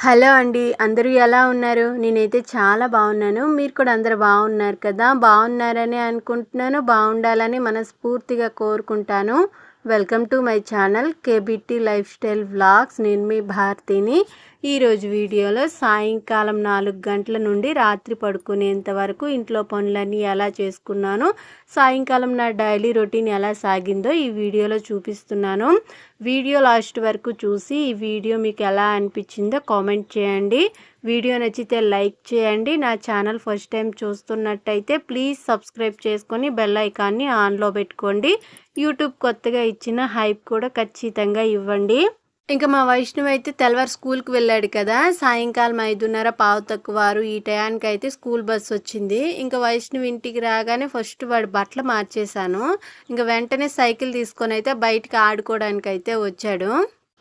Hello అండి. అందరూ ఎలా ఉన్నారు? నేనైతే చాలా బాగున్నాను. మీరు కూడా అందరూ బాగున్నారు కదా! బాగున్నారని అనుకుంటున్నాను. బాగుండాలని మనస్ఫూర్తిగా కోరుకుంటాను. Welcome to my channel KBT lifestyle vlogs. నేను మీ భారతిని. ఈరోజు వీడియోలో సాయంకాలం 4 గంటల నుండి రాత్రి పడుకునేంత వరకు ఇంట్లో పనులన్నీ ఎలా చేసుకున్నానో, సాయంకాలం నా డైలీ రొటీన్ ఎలా సాగిందో ఈ వీడియోలో చూపిస్తున్నాను. వీడియో లాస్ట్ వరకు చూసి ఈ వీడియో మీకు ఎలా అనిపించిందో కామెంట్ చేయండి. వీడియో నచ్చితే లైక్ చేయండి. నా ఛానల్ ఫస్ట్ టైం చూస్తున్నట్టయితే ప్లీజ్ సబ్స్క్రైబ్ చేసుకొని బెల్ ఐకాన్ని ఆన్లో పెట్టుకోండి. యూట్యూబ్ కొత్తగా ఇచ్చిన హైప్ కూడా ఖచ్చితంగా ఇవ్వండి. ఇంకా మా వైష్ణవ్ అయితే తెల్లవారు స్కూల్కి వెళ్ళాడు కదా, సాయంకాలం 5:30 పావు తక్కువ ఈ టయానికి అయితే స్కూల్ బస్ వచ్చింది. ఇంకా వైష్ణవ్ ఇంటికి రాగానే ఫస్ట్ వాడు బట్టలు మార్చేశాను. ఇంకా వెంటనే సైకిల్ తీసుకొని అయితే బయటికి ఆడుకోవడానికి అయితే వచ్చాడు.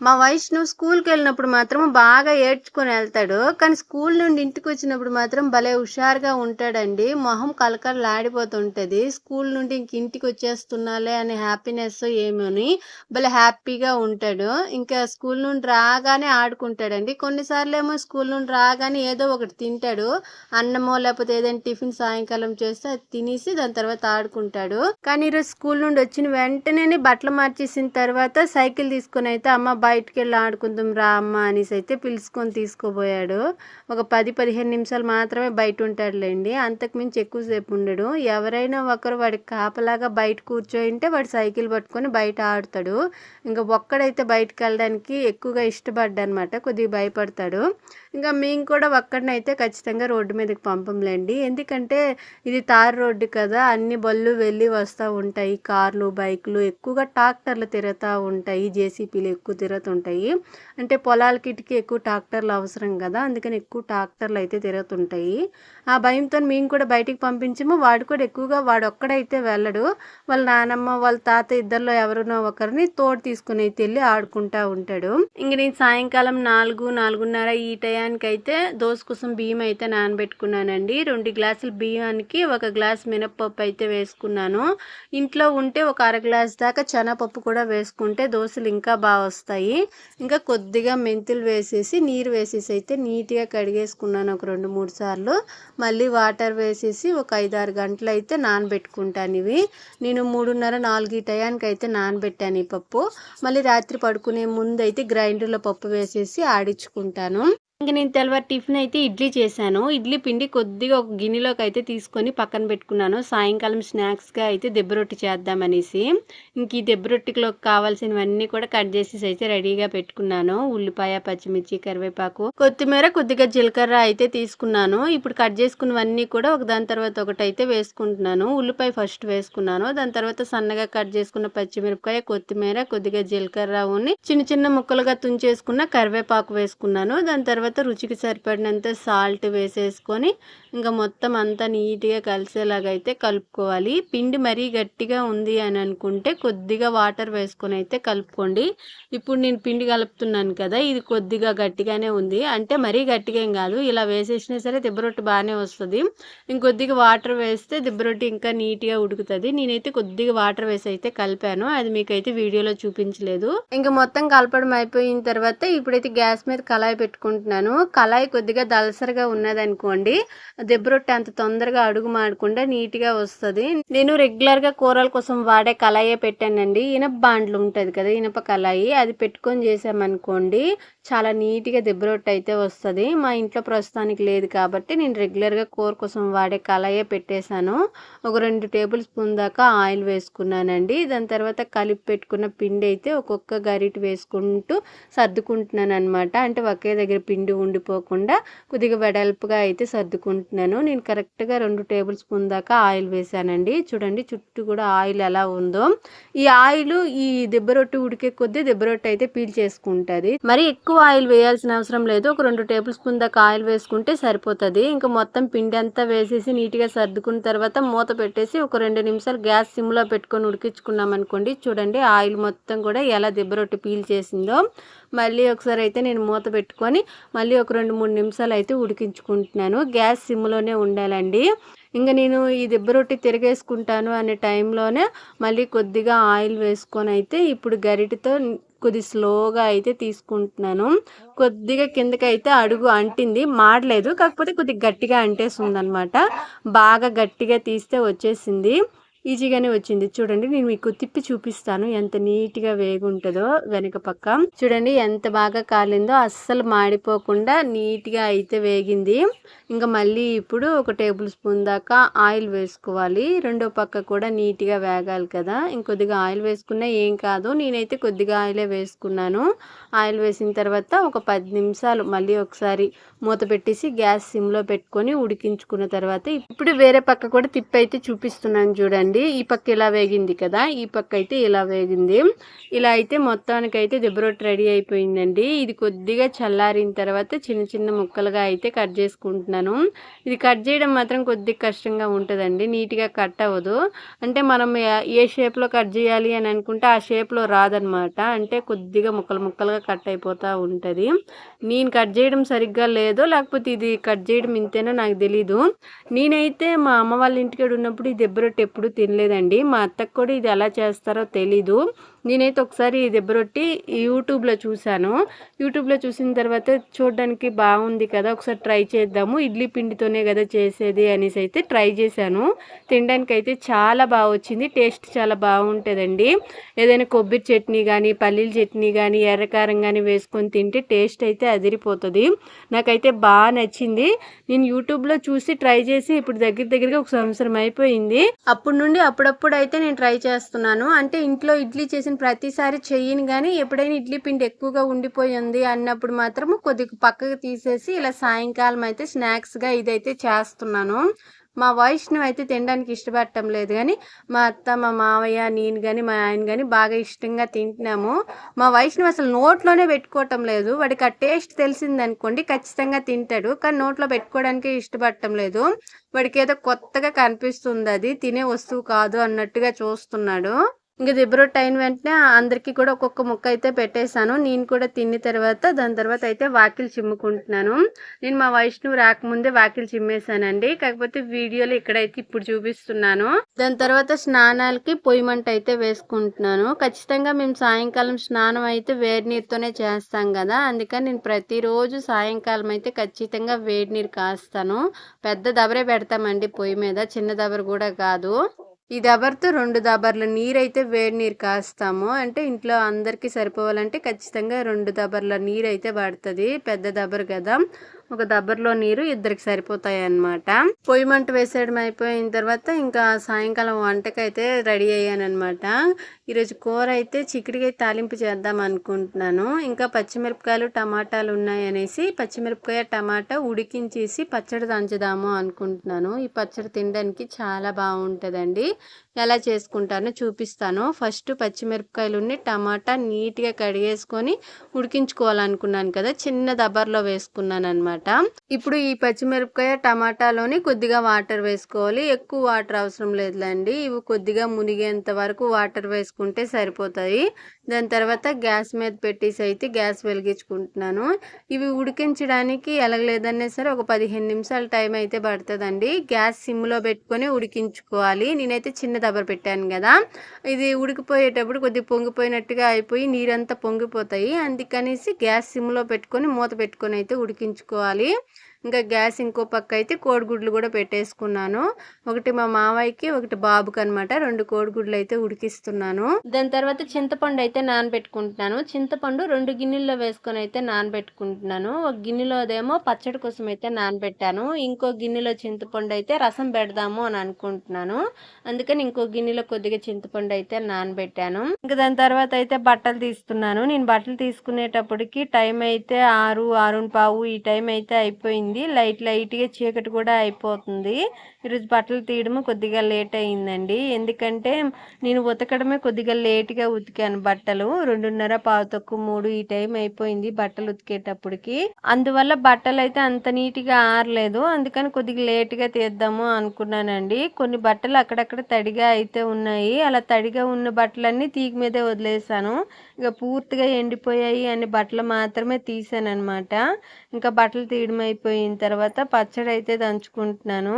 మా వైష్ణవ్ స్కూల్కి వెళ్ళినప్పుడు మాత్రం బాగా ఏడ్చుకొని వెళ్తాడు, కానీ స్కూల్ నుండి ఇంటికి వచ్చినప్పుడు మాత్రం భలే హుషారుగా ఉంటాడండి. మొహం కలకలలాడిపోతుంటుంది. స్కూల్ నుండి ఇంటికి వచ్చేస్తున్నాలే అనే హ్యాపీనెస్ ఏమోని భలే హ్యాపీగా ఉంటాడు. ఇంకా స్కూల్ నుండి రాగానే ఆడుకుంటాడండి. కొన్నిసార్లు ఏమో స్కూల్ నుండి రాగానే ఏదో ఒకటి తింటాడు, అన్నమో లేకపోతే ఏదైనా టిఫిన్ సాయంకాలం చేస్తే అది తినేసి దాని తర్వాత ఆడుకుంటాడు. కానీ ఈరోజు స్కూల్ నుండి వచ్చిన వెంటనే బట్టలు మార్చేసిన తర్వాత సైకిల్ తీసుకొని అయితే అమ్మ బయటికి వెళ్ళి ఆడుకుందాం రా అమ్మ అనేసి అయితే పిలుచుకొని తీసుకుపోయాడు. ఒక 10-15 నిమిషాలు మాత్రమే బయట ఉంటాడులేండి, అంతకుమించి ఎక్కువసేపు ఉండడు. ఎవరైనా ఒకరు వాడికి కాపలాగా బయట కూర్చోయింటే వాడు సైకిల్ పట్టుకొని బయట ఆడుతాడు. ఇంకా ఒక్కడైతే బయటకు వెళ్ళడానికి ఎక్కువగా ఇష్టపడ్డనమాట, కొద్దిగా భయపడతాడు. ఇంకా మేము కూడా ఒక్కడినైతే ఖచ్చితంగా రోడ్డు మీదకి పంపంలేండి, ఎందుకంటే ఇది తారు రోడ్డు కదా, అన్ని బళ్ళు వెళ్ళి వస్తూ ఉంటాయి, కార్లు బైకులు ఎక్కువగా ట్రాక్టర్లు తిరుగుతూ ఉంటాయి, జేసీపీలు ఎక్కువ తిరుగుతుంటాయి. అంటే పొలాలకిటికి ఎక్కువ ట్రాక్టర్లు అవసరం కదా, అందుకని ఎక్కువ ట్రాక్టర్లు అయితే తిరుగుతుంటాయి. ఆ భయంతో మేము కూడా బయటికి పంపించాము. వాడు కూడా ఎక్కువగా వాడు ఒక్కడైతే వెళ్ళడు, వాళ్ళ నానమ్మ వాళ్ళ తాత ఇద్దరిలో ఎవరినో ఒకరిని తోడు తీసుకుని అయితే వెళ్ళి ఆడుకుంటూ ఉంటాడు. ఇంక నేను సాయంకాలం 4-4:30 ఈ టయానికి అయితే దోశ కోసం బియ్యం అయితే నానబెట్టుకున్నానండి. 2 గ్లాసుల బియ్యానికి 1 గ్లాస్ మినప్పప్పు అయితే వేసుకున్నాను. ఇంట్లో ఉంటే ఒక 1/2 గ్లాస్ దాకా శనగపప్పు కూడా వేసుకుంటే దోశలు ఇంకా బాగా వస్తాయి. ఇంకా కొద్దిగా మెంతులు వేసేసి నీరు వేసేసి అయితే నీట్గా కడిగేసుకున్నాను ఒక 2-3 సార్లు. మళ్ళీ వాటర్ వేసేసి ఒక 5-6 గంటలు అయితే నానబెట్టుకుంటాను. ఇవి నేను 3:30-4 ఈ టయానికి అయితే నానబెట్టాను ఈ పప్పు. మళ్ళీ రాత్రి పడుకునే ముందు అయితే గ్రైండర్లో పప్పు వేసేసి ఆడించుకుంటాను. ఇంక నేను తెల్లవారు టిఫిన్ అయితే ఇడ్లీ చేశాను. ఇడ్లీ పిండి కొద్దిగా ఒక గిన్నెలోకి అయితే తీసుకొని పక్కన పెట్టుకున్నాను. సాయంకాలం స్నాక్స్గా అయితే దెబ్బ రొట్టి చేద్దామనేసి. ఇంక ఈ దెబ్బ రొట్టిలోకి కావాల్సినవన్నీ కూడా కట్ చేసేసి అయితే రెడీగా పెట్టుకున్నాను. ఉల్లిపాయ, పచ్చిమిర్చి, కరివేపాకు, కొత్తిమీర, కొద్దిగా జీలకర్ర అయితే తీసుకున్నాను. ఇప్పుడు కట్ చేసుకున్నవన్నీ కూడా ఒకదాని తర్వాత ఒకటి అయితే వేసుకుంటున్నాను. ఉల్లిపాయ ఫస్ట్ వేసుకున్నాను, దాని తర్వాత సన్నగా కట్ చేసుకున్న పచ్చిమిరపకాయ, కొత్తిమీర, కొద్దిగా జీలకర్ర ఉన్ని చిన్న చిన్న ముక్కలుగా తుంచేసుకున్న కరివేపాకు వేసుకున్నాను. దాని తర్వాత రుచికి సరిపడినంత సాల్ట్ వేసేసుకొని ఇంకా మొత్తం అంతా నీట్గా కలిసేలాగా అయితే కలుపుకోవాలి. పిండి మరీ గట్టిగా ఉంది అని అనుకుంటే కొద్దిగా వాటర్ వేసుకొని అయితే కలుపుకోండి. ఇప్పుడు నేను పిండి కలుపుతున్నాను కదా, ఇది కొద్దిగా గట్టిగానే ఉంది, అంటే మరీ గట్టిగా ఏం కాదు, ఇలా వేసేసినా సరే దిబ్బరొట్టి బాగానే వస్తుంది. ఇంకొద్దిగా వాటర్ వేస్తే దిబ్బరొట్టి ఇంకా నీట్గా ఉడుకుతుంది. నేనైతే కొద్దిగా వాటర్ వేసి అయితే కలిపాను, అది మీకైతే వీడియోలో చూపించలేదు. ఇంకా మొత్తం కలపడం అయిపోయిన తర్వాత ఇప్పుడైతే గ్యాస్ మీద కళాయి పెట్టుకుంటున్నాను. కళాయి కొద్దిగా దలసరిగా ఉన్నదనుకోండి, దెబ్బ రొట్టె అంత తొందరగా అడుగు మాడకుండా నీట్గా వస్తుంది. నేను రెగ్యులర్గా కూరల కోసం వాడే కళాయే పెట్టానండి. ఇనప బాండ్లు ఉంటుంది కదా, ఇనప కళాయి, అది పెట్టుకొని చేసామనుకోండి చాలా నీట్గా దెబ్బ రొట్టె అయితే వస్తుంది. మా ఇంట్లో ప్రస్తుతానికి లేదు కాబట్టి నేను రెగ్యులర్గా కూర కోసం వాడే కళాయే పెట్టేశాను. ఒక 2 టేబుల్ స్పూన్ దాకా ఆయిల్ వేసుకున్నానండి. దాని తర్వాత కలిపి పెట్టుకున్న పిండి అయితే ఒక్కొక్క గరిటె వేసుకుంటూ సర్దుకుంటున్నాను అనమాట. అంటే ఒకే దగ్గర పిండి ఉండిపోకుండా కొద్దిగా వెడల్పుగా అయితే సర్దుకుంటున్నాను. నేను కరెక్ట్గా 2 టేబుల్ స్పూన్ దాకా ఆయిల్ వేసానండి. చూడండి చుట్టూ కూడా ఆయిల్ ఎలా ఉందో. ఈ ఆయిల్ ఈ దెబ్బ రొట్టె ఉడికే కొద్దీ దెబ్బ రొట్టె అయితే పీల్ చేసుకుంటుంది. మరి ఎక్కువ ఆయిల్ వేయాల్సిన అవసరం లేదు, ఒక 2 టేబుల్ స్పూన్ దాకా ఆయిల్ వేసుకుంటే సరిపోతుంది. ఇంకా మొత్తం పిండి అంతా వేసేసి నీట్గా సర్దుకున్న తర్వాత మూత పెట్టేసి ఒక 2 నిమిషాలు గ్యాస్ సిమ్లో పెట్టుకొని ఉడికించుకున్నాం అనుకోండి. చూడండి ఆయిల్ మొత్తం కూడా ఎలా దెబ్బ రొట్టె పీల్ చేసిందో. మళ్ళీ ఒకసారి అయితే నేను మూత పెట్టుకొని మళ్ళీ ఒక 2-3 నిమిషాలు అయితే ఉడికించుకుంటున్నాను. గ్యాస్ సిమ్లోనే ఉండాలండి. ఇంకా నేను ఈ దెబ్బ రొట్టి తిరిగేసుకుంటాను అనే టైంలోనే మళ్ళీ కొద్దిగా ఆయిల్ వేసుకొని అయితే ఇప్పుడు గరిటెతో కొద్ది స్లోగా అయితే తీసుకుంటున్నాను. కొద్దిగా కిందకైతే అడుగు అంటింది, మాడలేదు, కాకపోతే కొద్దిగా గట్టిగా అంటేస్తుందనమాట. బాగా గట్టిగా తీస్తే వచ్చేసింది, ఈజీగానే వచ్చింది. చూడండి, నేను మీకు తిప్పి చూపిస్తాను ఎంత నీట్గా వేగుంటుందో. వెనక పక్క చూడండి ఎంత బాగా కాలిందో, అస్సలు మాడిపోకుండా నీట్గా అయితే వేగింది. ఇంకా మళ్ళీ ఇప్పుడు ఒక టేబుల్ స్పూన్ దాకా ఆయిల్ వేసుకోవాలి. రెండో పక్క కూడా నీట్గా వేగాలి కదా. ఇంకొద్దిగా ఆయిల్ వేసుకున్నా ఏం కాదు, నేనైతే కొద్దిగా ఆయిలే వేసుకున్నాను. ఆయిల్ వేసిన తర్వాత ఒక 10 నిమిషాలు మళ్ళీ ఒకసారి మూత పెట్టేసి గ్యాస్ సిమ్లో పెట్టుకొని ఉడికించుకున్న తర్వాత ఇప్పుడు వేరే పక్క కూడా తిప్పి అయితే చూపిస్తున్నాను చూడండి. ఈ పక్క ఇలా వేగింది కదా, ఈ పక్క అయితే ఇలా వేగింది. ఇలా అయితే మొత్తానికైతే దిబ్బరొట్టు రెడీ అయిపోయిందండి. ఇది కొద్దిగా చల్లారిన తర్వాత చిన్న చిన్న ముక్కలుగా అయితే కట్ చేసుకుంటున్నాను. ఇది కట్ చేయడం మాత్రం కొద్దిగా కష్టంగా ఉంటుందండి, నీట్గా కట్ అవ్వదు. అంటే మనం ఏ షేప్లో కట్ చేయాలి అని అనుకుంటే ఆ షేప్లో రాదనమాట. అంటే కొద్దిగా ముక్కలు ముక్కలుగా కట్ అయిపోతూ ఉంటుంది. నేను కట్ చేయడం సరిగ్గా లేదో లేకపోతే ఇది కట్ చేయడం ఇంతేనో నాకు తెలీదు. నేనైతే మా అమ్మ వాళ్ళ ఇంటికాడ ఉన్నప్పుడు ఈ దెబ్బరొట్టి ఎప్పుడు తినలేదండి. మా అత్తకు కూడా ఇది ఎలా చేస్తారో తెలీదు. నేనైతే ఒకసారి ఈ దెబ్బరొట్టి యూట్యూబ్లో చూశాను. యూట్యూబ్లో చూసిన తర్వాత చూడడానికి బాగుంది కదా, ఒకసారి ట్రై చేద్దాము, ఇడ్లీ పిండితోనే కదా చేసేది అనేసి అయితే ట్రై చేశాను. తినడానికి అయితే చాలా బాగా వచ్చింది, టేస్ట్ చాలా బాగుంటుందండి. ఏదైనా కొబ్బరి చట్నీ కానీ పల్లీల చట్నీ కానీ ఎర్రకారం కానీ వేసుకొని తింటే టేస్ట్ అయితే అదిరిపోతుంది. నాకైతే బాగా నచ్చింది. నేను యూట్యూబ్లో చూసి ట్రై చేసి ఇప్పుడు దగ్గరగా 1 సంవత్సరం అయిపోయింది. అప్పటి నుండి అప్పుడప్పుడు అయితే నేను ట్రై చేస్తున్నాను. అంటే ఇంట్లో ఇడ్లీ చేసిన ప్రతిసారి చెయ్యను, కానీ ఎప్పుడైనా ఇడ్లీ పిండి ఎక్కువగా ఉండిపోయింది అన్నప్పుడు మాత్రం కొద్దిగా పక్కకు తీసేసి ఇలా సాయంకాలం అయితే స్నాక్స్గా ఇదైతే చేస్తున్నాను. మా వైష్ణవ్ అయితే తినడానికి ఇష్టపడటం లేదు, కానీ మా అత్త మా మావయ్య నేను కానీ మా ఆయన కానీ బాగా ఇష్టంగా తింటున్నాము. మా వైష్ణవ్ అసలు నోట్లోనే పెట్టుకోవటం లేదు. వాడికి ఆ టేస్ట్ తెలిసిందనుకోండి ఖచ్చితంగా తింటాడు, కానీ నోట్లో పెట్టుకోవడానికి ఇష్టపడటం లేదు. వాడికి ఏదో కొత్తగా కనిపిస్తుంది, అది తినే వస్తువు కాదు అన్నట్టుగా చూస్తున్నాడు. ఇంకా దిబ్బరొట్టు అయిన వెంటనే అందరికీ కూడా ఒక్కొక్క ముక్క అయితే పెట్టేశాను. నేను కూడా తిన్న తర్వాత దాని తర్వాత అయితే వాకిలు చిమ్ముకుంటున్నాను. నేను మా వైష్ణవ్ రాకముందే వాకిలు చిమ్మేశానండి, కాకపోతే వీడియోలో ఇక్కడైతే ఇప్పుడు చూపిస్తున్నాను. దాని తర్వాత స్నానాలకి పొయ్యి మంట అయితే వేసుకుంటున్నాను. ఖచ్చితంగా మేము సాయంకాలం స్నానం అయితే వేడి నీరుతోనే చేస్తాం కదా, అందుకని నేను ప్రతిరోజు సాయంకాలం అయితే ఖచ్చితంగా వేడి నీరు కాస్తాను. పెద్ద దబరే పెడతామండి పొయ్యి మీద, చిన్న దబర కూడా కాదు. ఈ దబర్తో 2 దబర్ల నీరైతే వేడి నీరు కాస్తాము. అంటే ఇంట్లో అందరికీ సరిపోవాలంటే ఖచ్చితంగా 2 దబర్ల నీరు అయితే పడుతుంది. పెద్ద దబర్ కదా, ఒక దబ్బర్లో నీరు ఇద్దరికి సరిపోతాయి అన్నమాట. పొయ్యి మంట వేసేయడం అయిపోయిన తర్వాత ఇంకా సాయంకాలం వంటకైతే రెడీ అయ్యానమాట. ఈరోజు కూర అయితే చిక్కుడుకాయ తాలింపు చేద్దాం అనుకుంటున్నాను. ఇంకా పచ్చిమిరపకాయలు టమాటాలు ఉన్నాయనేసి పచ్చిమిరపకాయ టమాటా ఉడికించేసి పచ్చడి దంచుదాము అనుకుంటున్నాను. ఈ పచ్చడి తినడానికి చాలా బాగుంటుందండి. ఎలా చేసుకుంటానో చూపిస్తాను. ఫస్ట్ పచ్చిమిరపకాయలుని టమాటా నీట్గా కడిగేసుకొని ఉడికించుకోవాలనుకున్నాను కదా, చిన్న దబ్బర్లో వేసుకున్నాను అనమాట. ఇప్పుడు ఈ పచ్చిమిరపకాయ టమాటాలోని కొద్దిగా వాటర్ వేసుకోవాలి, ఎక్కువ వాటర్ అవసరం లేదులేండి. ఇవి కొద్దిగా మునిగేంత వరకు వాటర్ వేసుకుంటే సరిపోతాయి. దాని తర్వాత గ్యాస్ మీద పెట్టేసి అయితే గ్యాస్ వెలిగించుకుంటున్నాను. ఇవి ఉడికించడానికి ఎలాగలేదన్నా సరే ఒక 15 నిమిషాలు టైం అయితే పడుతుందండి. గ్యాస్ సిమ్లో పెట్టుకొని ఉడికించుకోవాలి. నేనైతే చిన్న దబ్బర పెట్టాను కదా, ఇది ఉడికిపోయేటప్పుడు కొద్దిగా పొంగిపోయినట్టుగా అయిపోయి నీరంతా పొంగిపోతాయి. అందుకనేసి గ్యాస్ సిమ్లో పెట్టుకొని మూత పెట్టుకొని అయితే ఉడికించుకోవాలి. ఇంకా గ్యాస్ ఇంకో పక్క అయితే కోడిగుడ్లు కూడా పెట్టేసుకున్నాను. ఒకటి మా మావయ్యకి ఒకటి బాబుకి అనమాట. 2 కోడిగుడ్లు అయితే ఉడికిస్తున్నాను. దాని తర్వాత చింతపండు అయితే నానబెట్టుకుంటున్నాను. చింతపండు 2 గిన్నెల్లో వేసుకొని అయితే నానబెట్టుకుంటున్నాను. ఒక గిన్నెలో అదేమో పచ్చడి కోసం అయితే నానబెట్టాను, ఇంకో గిన్నెలో చింతపండు అయితే రసం పెడదాము అని అనుకుంటున్నాను. అందుకని ఇంకో గిన్నెలో కొద్దిగా చింతపండు అయితే నానబెట్టాను. ఇంకా దాని తర్వాత అయితే బట్టలు తీస్తున్నాను. నేను బట్టలు తీసుకునేటప్పటికి టైం అయితే 6:15 ఈ టైం అయితే అయిపోయింది. లైట్గా చీకటి కూడా అయిపోతుంది. ఈరోజు బట్టలు తీయడం కొద్దిగా లేట్ అయిందండి, ఎందుకంటే నేను ఉతకడమే కొద్దిగా లేట్గా ఉతికాను బట్టలు. 2:30 ఈ టైం అయిపోయింది బట్టలు ఉతికేటప్పటికి. అందువల్ల బట్టలు అయితే అంత నీట్గా ఆరలేదు, అందుకని కొద్దిగా లేట్గా తీద్దాము అనుకున్నానండి. కొన్ని బట్టలు అక్కడక్కడ తడిగా అయితే ఉన్నాయి. అలా తడిగా ఉన్న బట్టలన్నీ తీగ మీదే వదిలేసాను. ఇక పూర్తిగా ఎండిపోయాయి అనే బట్టలు మాత్రమే తీసాను అనమాట. ఇంకా బట్టలు తీయడం అయిపోయింది. అయిపోయిన తర్వాత పచ్చడి అయితే దంచుకుంటున్నాను.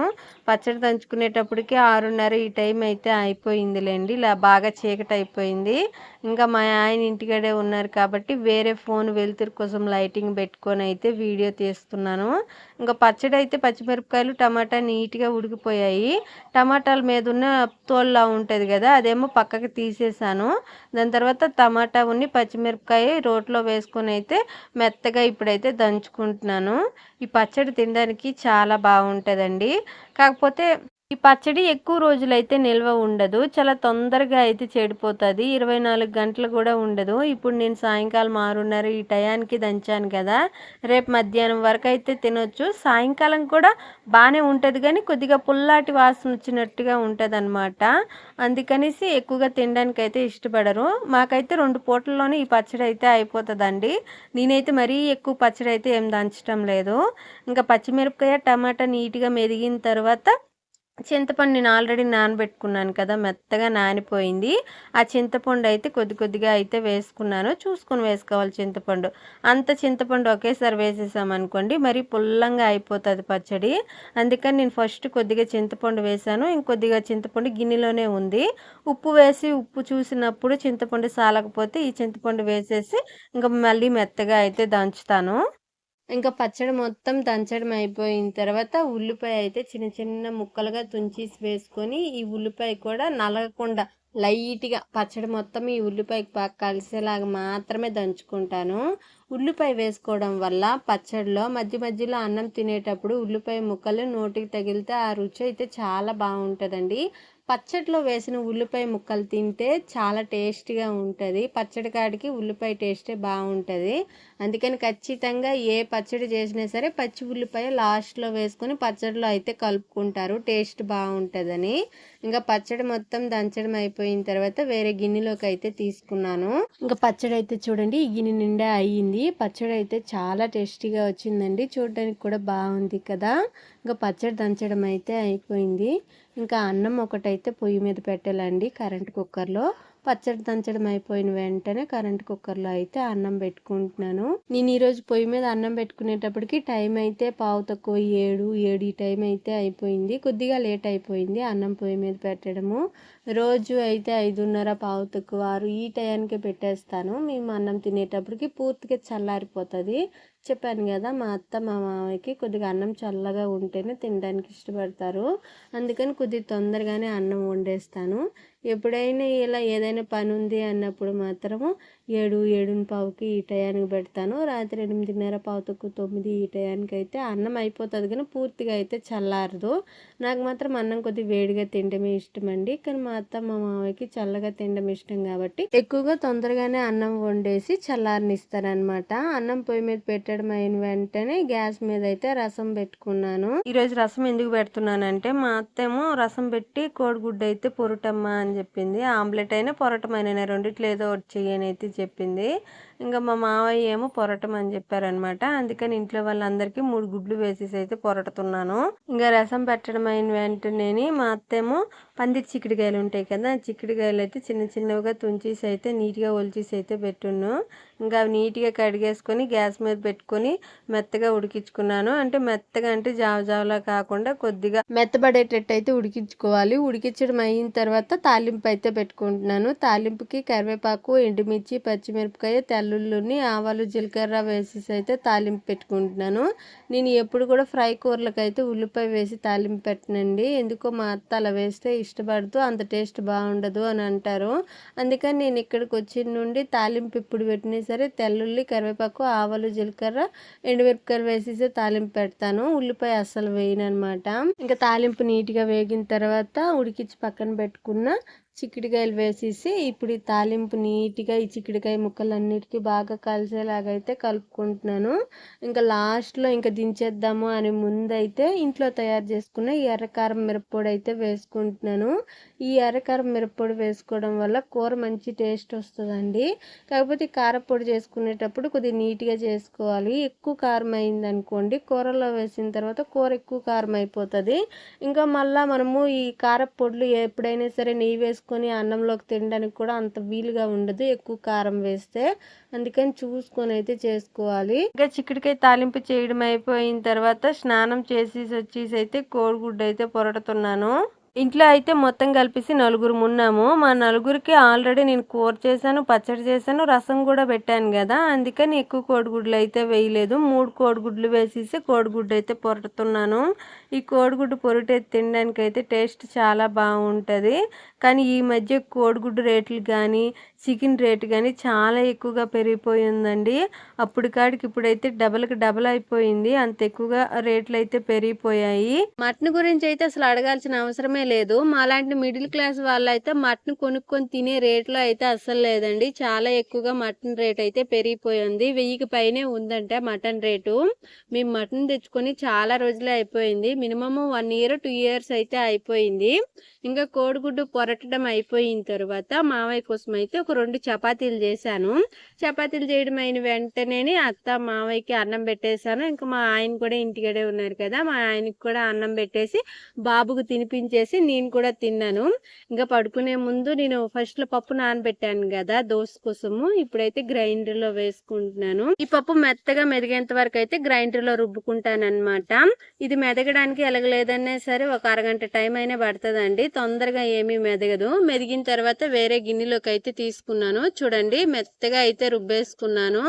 పచ్చడి దంచుకునేటప్పటికి 6:30 ఈ టైం అయితే అయిపోయిందిలేండి. ఇలా బాగా చీకటి అయిపోయింది. ఇంకా మా ఆయన ఇంటికాడే ఉన్నారు కాబట్టి వేరే ఫోన్ వెలుతురు కోసం లైటింగ్ పెట్టుకొని అయితే వీడియో తీస్తున్నాను. ఇంకా పచ్చడి అయితే పచ్చిమిరపకాయలు టమాటా నీట్గా ఉడికిపోయాయి. టమాటాల మీద ఉన్న తోలులా ఉంటుంది కదా, అదేమో పక్కకి తీసేసాను. దాని తర్వాత టమాటా పచ్చిమిరపకాయ రోట్లో వేసుకొని అయితే మెత్తగా ఇప్పుడైతే దంచుకుంటున్నాను. ఈ పచ్చడి తినడానికి చాలా బాగుంటుందండి. కాకపోతే ఈ పచ్చడి ఎక్కువ రోజులైతే నిల్వ ఉండదు. చాలా తొందరగా అయితే చెడిపోతుంది. 24 గంటలు కూడా ఉండదు. ఇప్పుడు నేను సాయంకాలం 6:30 ఈ టయానికి దంచాను కదా, రేపు మధ్యాహ్నం వరకు అయితే తినొచ్చు. సాయంకాలం కూడా బాగానే ఉంటుంది కానీ కొద్దిగా పుల్లాటి వాసన వచ్చినట్టుగా ఉంటుంది అనమాట. అందుకనేసి ఎక్కువగా తినడానికి అయితే ఇష్టపడరు. మాకైతే 2 పూటల్లోనే ఈ పచ్చడి అయితే అయిపోతుందండి. నేనైతే మరీ ఎక్కువ పచ్చడి అయితే ఏం దంచడం లేదు. ఇంకా పచ్చిమిరపకాయ టమాటా నీట్గా మెదిగిన తర్వాత చింతపండు నేను ఆల్రెడీ నానబెట్టుకున్నాను కదా, మెత్తగా నానిపోయింది. ఆ చింతపండు అయితే కొద్దిగా అయితే వేసుకున్నాను. చూసుకొని వేసుకోవాలి చింతపండు. అంత చింతపండు ఒకేసారి వేసేసామనుకోండి మరి పుల్లంగా అయిపోతుంది పచ్చడి. అందుకని నేను ఫస్ట్ కొద్దిగా చింతపండు వేసాను. ఇంకొద్దిగా చింతపండు గిన్నెలోనే ఉంది. ఉప్పు వేసి ఉప్పు చూసినప్పుడు చింతపండు సాలకపోతే ఈ చింతపండు వేసేసి ఇంకా మళ్ళీ మెత్తగా అయితే దంచుతాను. ఇంకా పచ్చడి మొత్తం దంచడం అయిపోయిన తర్వాత ఉల్లిపాయ అయితే చిన్న చిన్న ముక్కలుగా తుంచేసి వేసుకొని ఈ ఉల్లిపాయ కూడా నలగకుండా లైట్గా పచ్చడి మొత్తం ఈ ఉల్లిపాయకి బాగా కలిసేలాగా మాత్రమే దంచుకుంటాను. ఉల్లిపాయ వేసుకోవడం వల్ల పచ్చడిలో మధ్యలో అన్నం తినేటప్పుడు ఉల్లిపాయ ముక్కలు నోటికి తగిలితే ఆ రుచి అయితే చాలా బాగుంటుందండి. పచ్చడిలో వేసిన ఉల్లిపాయ ముక్కలు తింటే చాలా టేస్టీగా ఉంటుంది. పచ్చడి కాడికి ఉల్లిపాయ టేస్టే బాగుంటుంది. అందుకని ఖచ్చితంగా ఏ పచ్చడి చేసినా సరే పచ్చి ఉల్లిపాయ లాస్ట్లో వేసుకొని పచ్చడిలో అయితే కలుపుకుంటారు, టేస్ట్ బాగుంటుందని. ఇంకా పచ్చడి మొత్తం దంచడం అయిపోయిన తర్వాత వేరే గిన్నెలోకి అయితే తీసుకున్నాను. ఇంకా పచ్చడి అయితే చూడండి ఈ గిన్నె నిండా అయ్యింది. పచ్చడి అయితే చాలా టేస్టీగా వచ్చిందండి. చూడడానికి కూడా బాగుంది కదా. ఇంకా పచ్చడి దంచడం అయితే అయిపోయింది. ఇంకా అన్నం ఒకటైతే పొయ్యి మీద పెట్టాలండి కరెంట్ కుక్కర్లో. పచ్చడి దంచడం అయిపోయిన వెంటనే కరెంట్ కుక్కర్లో అయితే అన్నం పెట్టుకుంటున్నాను. నేను ఈరోజు పొయ్యి మీద అన్నం పెట్టుకునేటప్పటికి టైం అయితే 7:45 7 ఈ టైం అయితే అయిపోయింది. కొద్దిగా లేట్ అయిపోయింది అన్నం పొయ్యి మీద పెట్టడము. రోజు అయితే 5:30 6 ఈ టయానికి పెట్టేస్తాను. మేము అన్నం తినేటప్పటికి పూర్తిగా చల్లారిపోతుంది. చెప్పాను కదా మా అత్త మా మామయ్యకి కొద్దిగా అన్నం చల్లగా ఉంటేనే తినడానికి ఇష్టపడతారు. అందుకని కొద్దిగా తొందరగానే అన్నం వండేస్తాను. ఎప్పుడైనా ఇలా ఏదైనా పని ఉంది అన్నప్పుడు మాత్రము 7:15కి ఈ టయానికి పెడతాను. రాత్రి 8:30 9 ఈ టయానికి అయితే అన్నం అయిపోతుంది కానీ పూర్తిగా అయితే చల్లారదు. నాకు మాత్రం అన్నం కొద్దిగా వేడిగా తినడమే ఇష్టం అండి. కానీ మా అత్త మా మామయ్యకి చల్లగా తినడం ఇష్టం కాబట్టి ఎక్కువగా తొందరగానే అన్నం వండేసి చల్లారనిస్తారనమాట. అన్నం పొయ్యి మీద పెట్టడం అయిన వెంటనే గ్యాస్ మీద అయితే రసం పెట్టుకున్నాను. ఈరోజు రసం ఎందుకు పెడుతున్నానంటే మా అత్తేమో రసం పెట్టి కోడిగుడ్డు అయితే పొరుటమ్మా అని చెప్పింది. ఆమ్లెట్ అయినా పొరటమైనా రెండిట్లో ఏదో ఒకటి చెయ్యని అయితే చెప్పింది. ఇంకా మా మావయ్య ఏమో పొరటం అని చెప్పారనమాట. అందుకని ఇంట్లో వాళ్ళందరికీ 3 గుడ్లు వేసేసి అయితే పొరటుతున్నాను. ఇంకా రసం పెట్టడం అయిన వెంటనే మా అత్తేమో పందిరి చిక్కుడుకాయలు ఉంటాయి కదా, చిక్కుడుకాయలు అయితే చిన్న చిన్నవిగా తుంచేసి అయితే నీట్గా ఒలిచేసి అయితే పెట్టును. ఇంకా అవి నీట్గా కడిగేసుకొని గ్యాస్ మీద పెట్టుకొని మెత్తగా ఉడికించుకున్నాను. అంటే మెత్తగా అంటే జావలా కాకుండా కొద్దిగా మెత్తబడేటట్టు అయితే ఉడికించుకోవాలి. ఉడికించడం అయిన తర్వాత తాలింపు అయితే పెట్టుకుంటున్నాను. తాలింపుకి కరివేపాకు ఎండుమిర్చి పచ్చిమిరపకాయ తెల్లుల్లిని ఆవాలు జీలకర్ర వేసేసి అయితే తాలింపు పెట్టుకుంటున్నాను. నేను ఎప్పుడు కూడా ఫ్రై కూరలకు అయితే ఉల్లిపాయ వేసి తాలింపు పెట్టనండి. ఎందుకో మా అత్త అలా వేస్తే ఇష్టపడుతూ అంత టేస్ట్ బాగుండదు అని అంటారు. అందుకని నేను ఇక్కడికి వచ్చిన నుండి తాలింపు ఇప్పుడు పెట్టినా సరే తెల్లుల్లి కరివేపాకు ఆవాలు జీలకర్ర ఎండుమిరపకాయలు వేసేసి తాలింపు పెడతాను. ఉల్లిపాయ అస్సలు వేయను అనమాట. ఇంకా తాలింపు నీట్గా వేగిన తర్వాత ఉడికించి పక్కన పెట్టుకున్న చిక్కుడుకాయలు వేసేసి ఇప్పుడు ఈ తాలింపు నీట్గా ఈ చిక్కుడుకాయ ముక్కలన్నిటికీ బాగా కలిసేలాగా అయితే కలుపుకుంటున్నాను. ఇంకా లాస్ట్లో ఇంకా దించేద్దాము అని ముందైతే ఇంట్లో తయారు చేసుకున్న ఈ ఎర్రకారం మిరప్పొడి అయితే వేసుకుంటున్నాను. ఈ ఎర్రకారం మిరప్పొడి వేసుకోవడం వల్ల కూర మంచి టేస్ట్ వస్తుందండి. కాకపోతే కారపొడి చేసుకునేటప్పుడు కొద్దిగా నీట్గా చేసుకోవాలి. ఎక్కువ కారం అయింది అనుకోండి కూరలో వేసిన తర్వాత కూర ఎక్కువ కారం అయిపోతుంది. ఇంకా మళ్ళీ మనము ఈ కారపొడులు ఎప్పుడైనా సరే నెయ్యి వేసుకుని వేసుకొని అన్నంలోకి తినడానికి కూడా అంత వీలుగా ఉండదు ఎక్కువ కారం వేస్తే. అందుకని చూసుకొని అయితే చేసుకోవాలి. ఇంకా చిక్కుడుకాయ తాలింపు చేయడం అయిపోయిన తర్వాత స్నానం చేసేసి వచ్చేసి అయితే కోడిగుడ్డు అయితే పొరడుతున్నాను. ఇంట్లో అయితే మొత్తం కలిపేసి నలుగురు ఉన్నాము. మా నలుగురికి ఆల్రెడీ నేను కూర చేశాను, పచ్చడి చేశాను, రసం కూడా పెట్టాను కదా, అందుకని ఎక్కువ కోడిగుడ్లు అయితే వేయలేదు. 3 కోడిగుడ్లు వేసేసి కోడిగుడ్డు అయితే పొరడుతున్నాను. ఈ కోడిగుడ్డు పొరటే తినడానికి అయితే టేస్ట్ చాలా బాగుంటుంది. కానీ ఈ మధ్య కోడిగుడ్డు రేట్లు కానీ చికెన్ రేటు కానీ చాలా ఎక్కువగా పెరిగిపోయిందండి. అప్పుడు కాడికి ఇప్పుడైతే డబల్కి డబల్ అయిపోయింది. అంత ఎక్కువగా రేట్లు అయితే పెరిగిపోయాయి. మటన్ గురించి అయితే అసలు అడగాల్సిన అవసరమే లేదు. మాలాంటి మిడిల్ క్లాస్ వాళ్ళైతే మటన్ కొనుక్కొని తినే రేట్లో అయితే అస్సలు లేదండి. చాలా ఎక్కువగా మటన్ రేట్ అయితే పెరిగిపోయింది. 1000కి పైనే ఉందంట మటన్ రేటు. మేము మటన్ తెచ్చుకొని చాలా రోజులే అయిపోయింది. మినిమం 1 ఇయర్ 2 ఇయర్స్ అయితే అయిపోయింది. ఇంకా కోడిగుడ్డు పొరటడం అయిపోయిన తర్వాత మావయ్య కోసం అయితే ఒక 2 చపాతీలు చేశాను. చపాతీలు చేయడం అయిన వెంటనే అత్త మావయ్యకి అన్నం పెట్టేశాను. ఇంకా మా ఆయన కూడా ఇంటికడే ఉన్నారు కదా, మా ఆయనకి కూడా అన్నం పెట్టేసి బాబుకు తినిపించేసి నేను కూడా తిన్నాను. ఇంకా పడుకునే ముందు నేను ఫస్ట్లో పప్పు నానబెట్టాను కదా దోశ కోసము, ఇప్పుడైతే గ్రైండర్లో వేసుకుంటున్నాను. ఈ పప్పు మెత్తగా మెదిగేంత వరకు అయితే గ్రైండర్లో రుబ్బుకుంటాను అనమాట. ఇది మెదగడానికి ఎలాగలేదన్నా సరే ఒక అరగంట టైం అయినా పడుతుందండి. తొందరగా ఏమీ మెదగదు. మెదిగిన తర్వాత వేరే గిన్నెలోకి అయితే తీసుకున్నాను. చూడండి మెత్తగా అయితే రుబ్బేసుకున్నాను.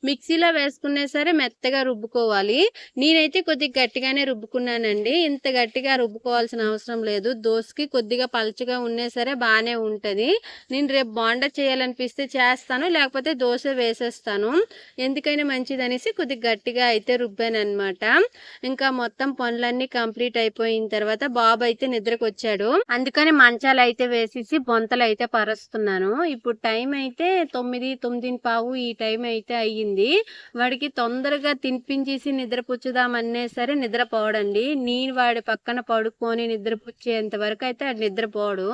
మిక్సీలో వేసుకున్నా సరే మెత్తగా రుబ్బుకోవాలి. నేనైతే కొద్దిగా గట్టిగానే రుబ్బుకున్నానండి. ఇంత గట్టిగా రుబ్బుకోవాల్సిన అవసరం లేదు. దోశకి కొద్దిగా పలచగా ఉన్నా సరే బాగానే ఉంటుంది. నేను రేపు బోండా చేయాలనిపిస్తే చేస్తాను, లేకపోతే దోశ వేసేస్తాను. ఎందుకైనా మంచిది అనేసి కొద్దిగా గట్టిగా అయితే రుబ్బాను అనమాట. ఇంకా మొత్తం పనులన్నీ కంప్లీట్ అయిపోయిన తర్వాత బాబు అయితే నిద్రకు వచ్చాడు. అందుకని మంచాలు అయితే వేసేసి బొంతలు అయితే పరుస్తున్నాను. ఇప్పుడు టైం అయితే 9:15 ఈ టైం అయితే అయ్యింది. వాడికి తొందరగా తినిపించేసి నిద్రపుచ్చుదామన్నా సరే నిద్రపోవడండి. నేను వాడి పక్కన పడుకొని నిద్రపుచ్చేంత వరకు అయితే అది నిద్రపోడు.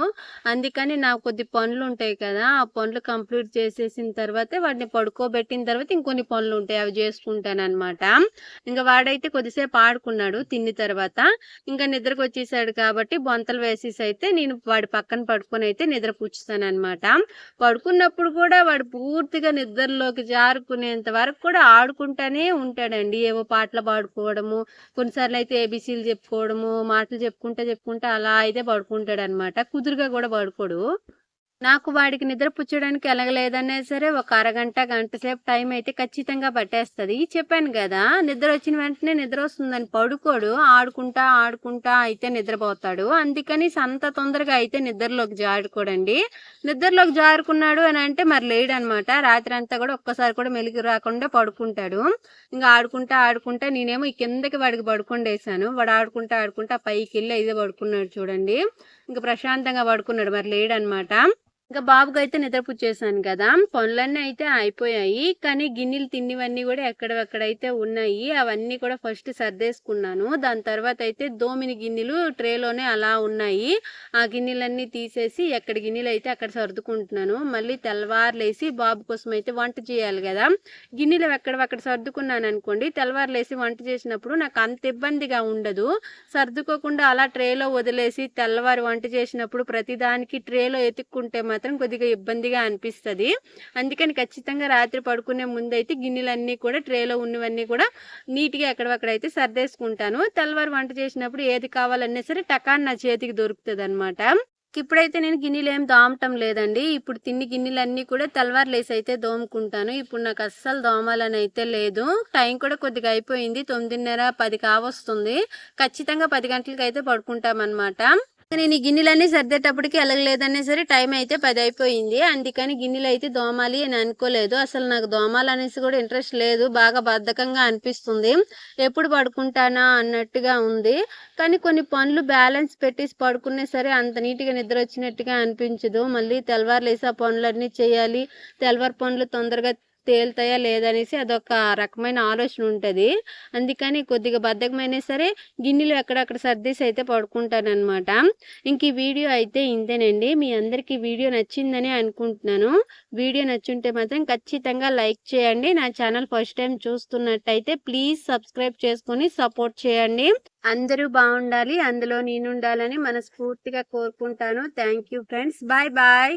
అందుకని నాకు కొద్ది పనులు ఉంటాయి కదా, ఆ పనులు కంప్లీట్ చేసేసిన తర్వాతే వాడిని పడుకోబెట్టిన తర్వాత ఇంకొన్ని పనులు ఉంటాయి, అవి చేసుకుంటాను అనమాట. ఇంకా వాడైతే కొద్దిసేపు ఆడుకున్నాడు తిన్న తర్వాత. ఇంకా నిద్రకు వచ్చేసాడు కాబట్టి బొంతలు వేసేసి అయితే నేను వాడి పక్కన పడుకొని అయితే నిద్రపుచ్చుతాను అనమాట. పడుకున్నప్పుడు కూడా వాడు పూర్తిగా నిద్రలోకి జారుకునేంత వరకు కూడా ఆడుకుంటానే ఉంటాడండి. ఏవో పాటలు పాడుకోవడము, కొన్నిసార్లు అయితే ఏబీసీలు చెప్పుకోవడము, మాటలు చెప్పుకుంటా అలా అయితే పడుకుంటాడు అనమాట. కుదురుగా కూడా పడుకోడు. నాకు వాడికి నిద్ర పుచ్చడానికి ఎలాగలేదన్నా సరే ఒక అరగంట గంట సేపు టైం అయితే ఖచ్చితంగా పట్టేస్తుంది. చెప్పాను కదా, నిద్ర వచ్చిన వెంటనే నిద్ర వస్తుందని పడుకోడు, ఆడుకుంటా అయితే నిద్రపోతాడు. అందుకని అంత తొందరగా అయితే నిద్రలోకి జారుకోడండి. నిద్రలోకి జారుకున్నాడు అని అంటే మరి లేడు అనమాట. రాత్రి అంతా కూడా ఒక్కసారి కూడా మెలికి రాకుండా పడుకుంటాడు. ఇంకా ఆడుకుంటా నేనేమో ఈ కిందకి వాడికి పడుకుండేసాను. వాడు ఆడుకుంటా పైకి వెళ్ళి అయితే పడుకున్నాడు చూడండి. ఇంకా ప్రశాంతంగా పడుకున్నాడు, మరి లేడు అనమాట. ఇంకా బాబుకి అయితే నిద్రపుచ్చేసాను కదా, పనులన్నీ అయితే అయిపోయాయి. కానీ గిన్నెలు తిన్నవన్నీ కూడా ఎక్కడెక్కడైతే ఉన్నాయి అవన్నీ కూడా ఫస్ట్ సర్దేసుకున్నాను. దాని తర్వాత అయితే దోమిని గిన్నెలు ట్రేలోనే అలా ఉన్నాయి. ఆ గిన్నెలన్నీ తీసేసి ఎక్కడ గిన్నెలు అయితే అక్కడ సర్దుకుంటున్నాను. మళ్ళీ తెల్లవారులేసి బాబు కోసం అయితే వంట చేయాలి కదా, గిన్నెలు ఎక్కడక్కడ సర్దుకున్నాను అనుకోండి, తెల్లవారులేసి వంట చేసినప్పుడు నాకు అంత ఇబ్బందిగా ఉండదు. సర్దుకోకుండా అలా ట్రేలో వదిలేసి తెల్లవారు వంట చేసినప్పుడు ప్రతిదానికి ట్రేలో ఎతుక్కుంటే మాత్రం కొద్దిగా ఇబ్బందిగా అనిపిస్తుంది. అందుకని ఖచ్చితంగా రాత్రి పడుకునే ముందు అయితే గిన్నెలన్నీ కూడా ట్రేలో ఉన్నవన్నీ కూడా నీట్గా ఎక్కడెక్కడైతే సర్దేసుకుంటాను. తెల్లవారు వంట చేసినప్పుడు ఏది కావాలన్నా సరే టకాన్ నా చేతికి దొరుకుతుంది అనమాట. ఇప్పుడైతే నేను గిన్నెలు ఏం దోమటం లేదండి. ఇప్పుడు తిన్ని గిన్నెలన్నీ కూడా తెల్లవారులేసి అయితే దోముకుంటాను. ఇప్పుడు నాకు అస్సలు దోమాలని అయితే లేదు. టైం కూడా కొద్దిగా అయిపోయింది, 9:30 10 కావస్తుంది. ఖచ్చితంగా 10 గంటలకి అయితే పడుకుంటామన్నమాట. నేను ఈ గిన్నెలన్నీ సర్దేటప్పటికి ఎలాగలేదన్నా సరే టైం అయితే 10 అయిపోయింది. అందుకని గిన్నెలు అయితే దోమాలి అని అనుకోలేదు. అసలు నాకు దోమాలనేసి కూడా ఇంట్రెస్ట్ లేదు, బాగా బద్ధకంగా అనిపిస్తుంది. ఎప్పుడు పడుకుంటానా అన్నట్టుగా ఉంది. కానీ కొన్ని పనులు బ్యాలెన్స్ పెట్టేసి పడుకున్నా సరే అంత నీట్గా నిద్ర వచ్చినట్టుగా అనిపించదు. మళ్ళీ తెల్లవారులేసి ఆ పనులన్నీ చేయాలి. తెల్లవారు పనులు తొందరగా తేలుతాయా లేదనేసి అదొక రకమైన ఆలోచన ఉంటుంది. అందుకని కొద్దిగా బద్ధకమైనా సరే గిన్నెలు ఎక్కడక్కడ సర్దేసి అయితే పడుకుంటానన్నమాట. ఇంక ఈ వీడియో అయితే ఇంతేనండి. మీ అందరికీ వీడియో నచ్చిందని అనుకుంటున్నాను. వీడియో నచ్చుంటే మాత్రం ఖచ్చితంగా లైక్ చేయండి. నా ఛానల్ ఫస్ట్ టైం చూస్తున్నట్టయితే ప్లీజ్ సబ్స్క్రైబ్ చేసుకొని సపోర్ట్ చేయండి. అందరూ బాగుండాలి, అందులో నేనుండాలని మనస్ఫూర్తిగా కోరుకుంటాను. Thank you friends. Bye bye.